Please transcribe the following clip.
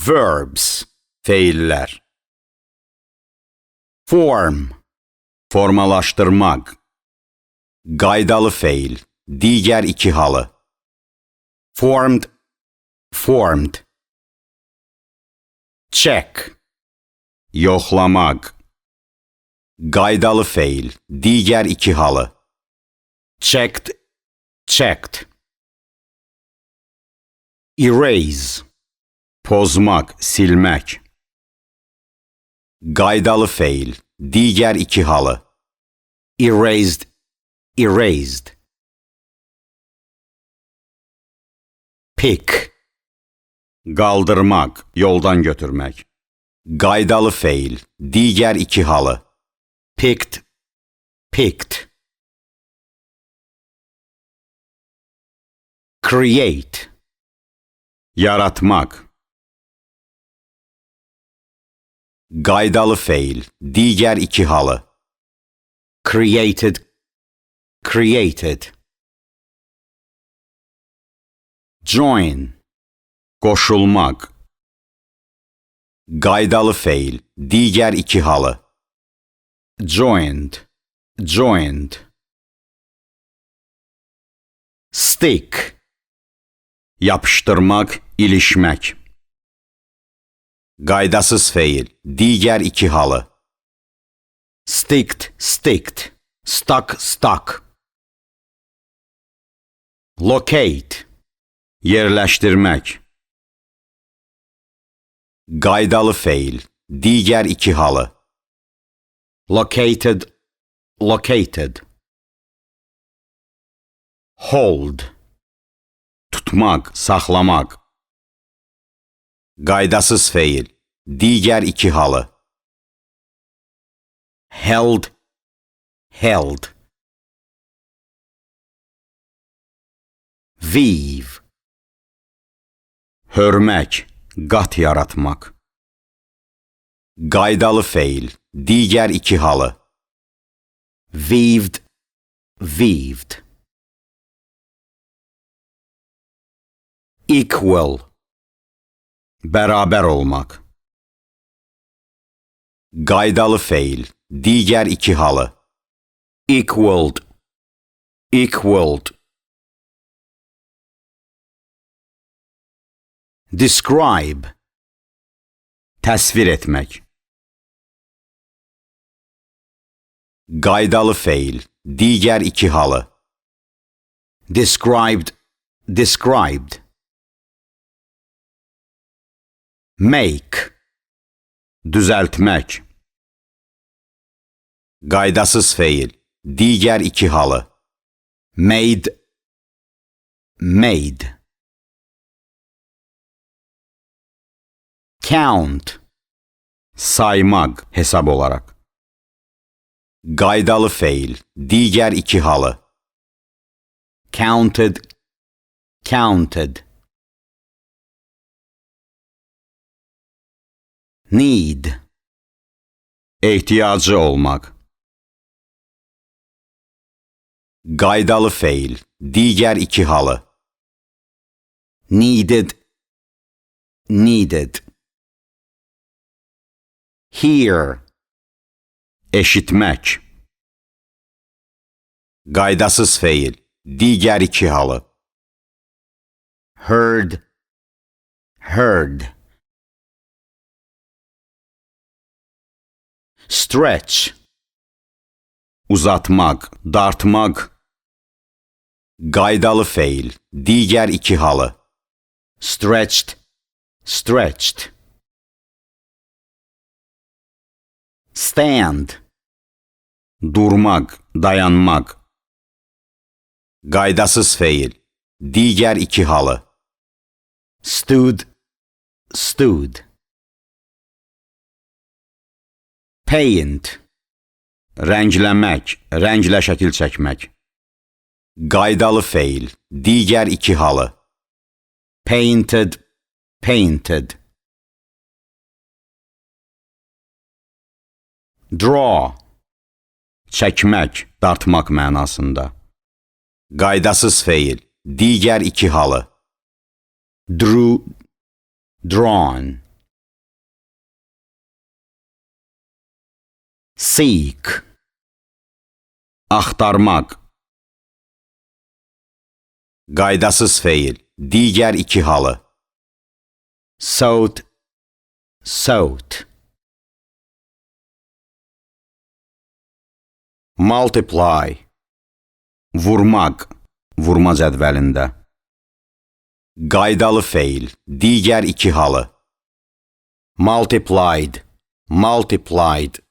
Verbs, feiller. Form, formalaşdırmaq. Qaydalı feil, digər iki halı. Formed, formed. Check, yoxlamaq. Qaydalı feil, digər iki halı. Checked, checked. Erase, pozmaq, silmək. Qaydalı feil, digər iki halı. Erased, erased. Pick, qaldırmaq, yoldan götürmək. Qaydalı feil, digər iki halı. Picked, picked. Create, yaratmaq. Qaydalı feil, digər iki halı. Created, created. Join, qoşulmaq. Qaydalı feil, digər iki halı. Joined, joined. Stick, yapışdırmaq, ilişmək. Qaydasız feil, digər iki halı. Sticked, sticked. Stuck, stuck. Locate, yerləşdirmək. Qaydalı feil, digər iki halı. Located, located. Hold, tutmaq, saxlamaq. Qaydasız feil, digər iki halı. Held, held. Weave, hörmək, qat yaratmaq. Qaydalı feil, digər iki halı. Weaved, weaved. Equal, bərabər olmaq. Qaydalı feil, digər iki halı. Equaled, equaled. Describe, təsvir etmək. Qaydalı feil, digər iki halı. Described, described. Make, düzəltmək. Qaydasız feil, digər iki halı. Made, made. Count, saymaq, hesab olaraq. Qaydalı feil, digər iki halı. Counted, counted. Need, ehtiyacı olmaq. Qaydalı feil, digər iki halı. Needed, needed. Hear, eşitmək. Qaydasız feil, digər iki halı. Heard, heard. Stretch, uzatmaq, dartmaq. Qaydalı feil, digər iki halı. Stretched, stretched. Stand, durmaq, dayanmaq. Qaydasız feil, digər iki halı. Stood, stood. Paint, rəngləmək, rənglə şəkil çəkmək. Qaydalı feil, digər iki halı. Painted, painted. Draw, çəkmək, dartmaq mənasında. Qaydasız feil, digər iki halı. Drew, drawn. Seek. Axtarmaq. Qaydasız feil. Digər iki halı. Sought. Sought. Multiply. Vurmaq. Vurma cədvəlində. Qaydalı feil. Digər iki halı. Multiplied. Multiplied.